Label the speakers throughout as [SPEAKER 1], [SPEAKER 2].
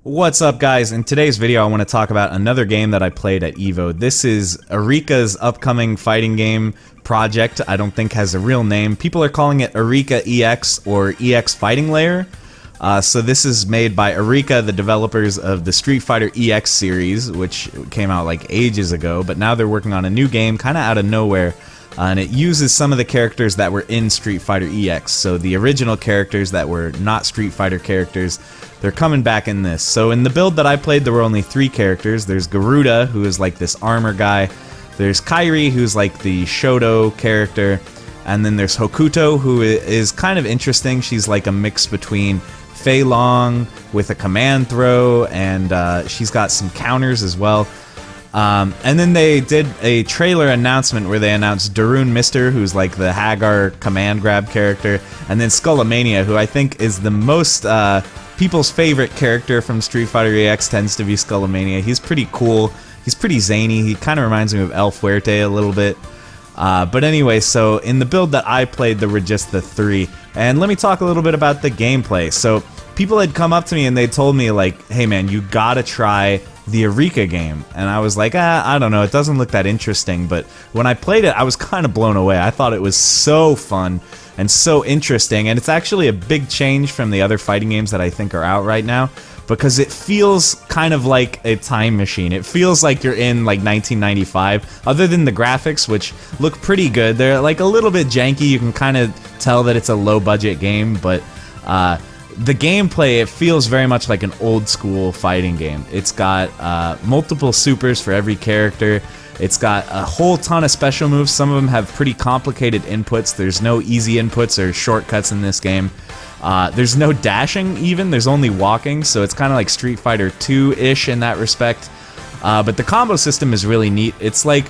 [SPEAKER 1] What's up, guys? In today's video I want to talk about another game that I played at EVO. This is Arika's upcoming fighting game project. I don't think has a real name. People are calling it Arika EX or EX Fighting Layer. So this is made by Arika, the developers of the Street Fighter EX series, which came out like ages ago, but now they're working on a new game kind of out of nowhere. And it uses some of the characters that were in Street Fighter EX. So the original characters that were not Street Fighter characters, they're coming back in this. So in the build that I played, there were only 3 characters. There's Garuda, who is like this armor guy. There's Kairi, who's like the Shoto character. And then there's Hokuto, who is kind of interesting. She's like a mix between Fei Long with a command throw, and she's got some counters as well. And then they did a trailer announcement where they announced Darun Mister, who's like the Hagar command grab character, and then Skullomania, who I think is the most people's favorite character from Street Fighter EX tends to be Skullomania. He's pretty cool. He's pretty zany. He kind of reminds me of El Fuerte a little bit. But anyway, so in the build that I played, there were just the 3. And let me talk a little bit about the gameplay. So people had come up to me and they told me like, hey man, you gotta try the Arika game, and I was like, I don't know, it doesn't look that interesting. But when I played it, I was kind of blown away. I thought it was so fun and so interesting, and it's actually a big change from the other fighting games that I think are out right now, because it feels kind of like a time machine. It feels like you're in like 1995, other than the graphics, which look pretty good. They're like a little bit janky. You can kind of tell that it's a low budget game, but the gameplay, it feels very much like an old school fighting game. It's got multiple supers for every character. It's got a whole ton of special moves. Some of them have pretty complicated inputs. There's no easy inputs or shortcuts in this game. There's no dashing even. There's only walking, so it's kind of like Street Fighter 2-ish in that respect. But the combo system is really neat. It's like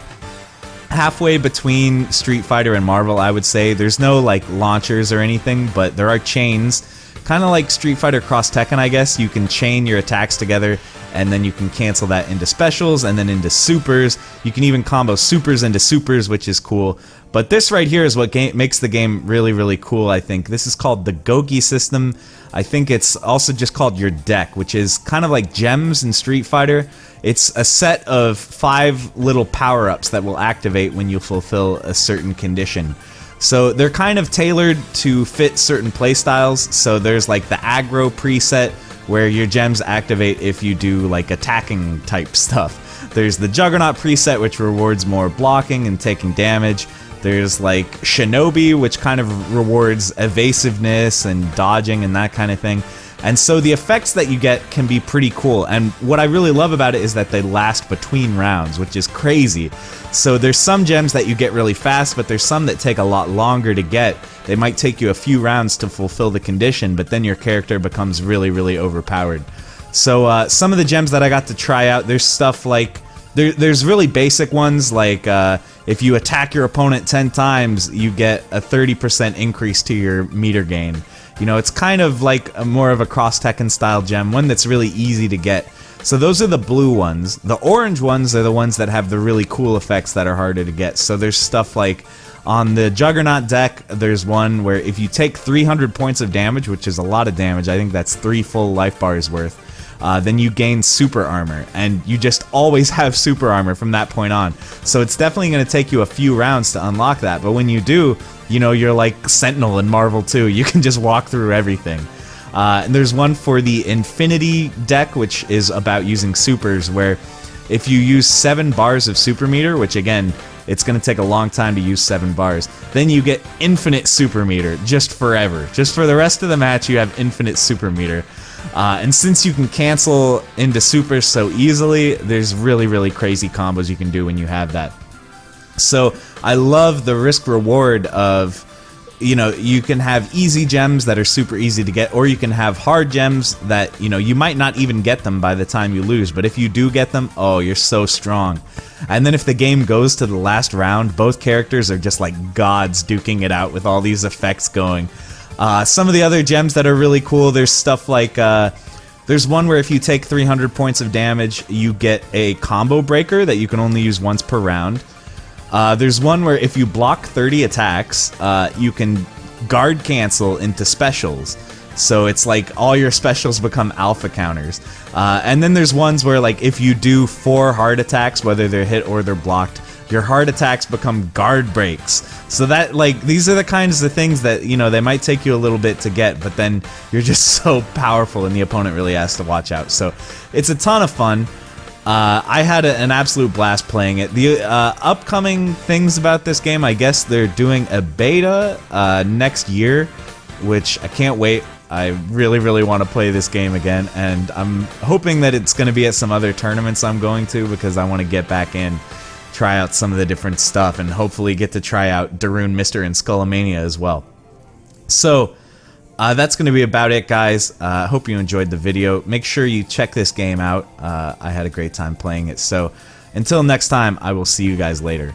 [SPEAKER 1] halfway between Street Fighter and Marvel, I would say. There's no like launchers or anything, but there are chains. Kind of like Street Fighter Cross Tekken, I guess. You can chain your attacks together, and then you can cancel that into specials, and then into supers. You can even combo supers into supers, which is cool. But this right here is what makes the game really, really cool, I think. This is called the Goki system. I think it's also just called your deck, which is kind of like gems in Street Fighter. It's a set of 5 little power-ups that will activate when you fulfill a certain condition. So they're kind of tailored to fit certain playstyles. So there's like the aggro preset where your gems activate if you do like attacking type stuff. There's the Juggernaut preset, which rewards more blocking and taking damage. There's like Shinobi, which kind of rewards evasiveness and dodging and that kind of thing. And so the effects that you get can be pretty cool, and what I really love about it is that they last between rounds, which is crazy. So there's some gems that you get really fast, but there's some that take a lot longer to get. They might take you a few rounds to fulfill the condition, but then your character becomes really, really overpowered. So some of the gems that I got to try out, there's stuff like, there's really basic ones, like if you attack your opponent 10 times, you get a 30% increase to your meter gain. You know, it's kind of like more of a Cross Tekken style gem, one that's really easy to get. So those are the blue ones. The orange ones are the ones that have the really cool effects that are harder to get. So there's stuff like on the Juggernaut deck, there's one where if you take 300 points of damage, which is a lot of damage, I think that's 3 full life bars worth, then you gain super armor, and you just always have super armor from that point on. So it's definitely going to take you a few rounds to unlock that, but when you do, you know, you're like Sentinel in Marvel 2. You can just walk through everything. And there's one for the Infinity deck, which is about using supers, where if you use 7 bars of super meter, which again, it's going to take a long time to use 7 bars, then you get infinite super meter, just forever. Just for the rest of the match, you have infinite super meter. And since you can cancel into supers so easily, there's really, really crazy combos you can do when you have that. So I love the risk-reward of, you know, you can have easy gems that are super easy to get, or you can have hard gems that, you know, you might not even get them by the time you lose, but if you do get them, oh, you're so strong. And then if the game goes to the last round, both characters are just like gods duking it out with all these effects going. Some of the other gems that are really cool, there's stuff like, there's one where if you take 300 points of damage, you get a combo breaker that you can only use once per round. There's one where if you block 30 attacks, you can guard cancel into specials. So it's like all your specials become alpha counters. And then there's ones where like if you do 4 hard attacks, whether they're hit or they're blocked, your hard attacks become guard breaks. So that, like, these are the kinds of things that, you know, they might take you a little bit to get, but then you're just so powerful and the opponent really has to watch out. So it's a ton of fun. I had an absolute blast playing it. The upcoming things about this game, I guess they're doing a beta next year, which I can't wait. I really, really want to play this game again, and I'm hoping that it's going to be at some other tournaments I'm going to, because I want to get back in, try out some of the different stuff, and hopefully get to try out Darun Mister and Skullomania as well. So that's going to be about it, guys. Hope you enjoyed the video. Make sure you check this game out. I had a great time playing it. So until next time, I will see you guys later.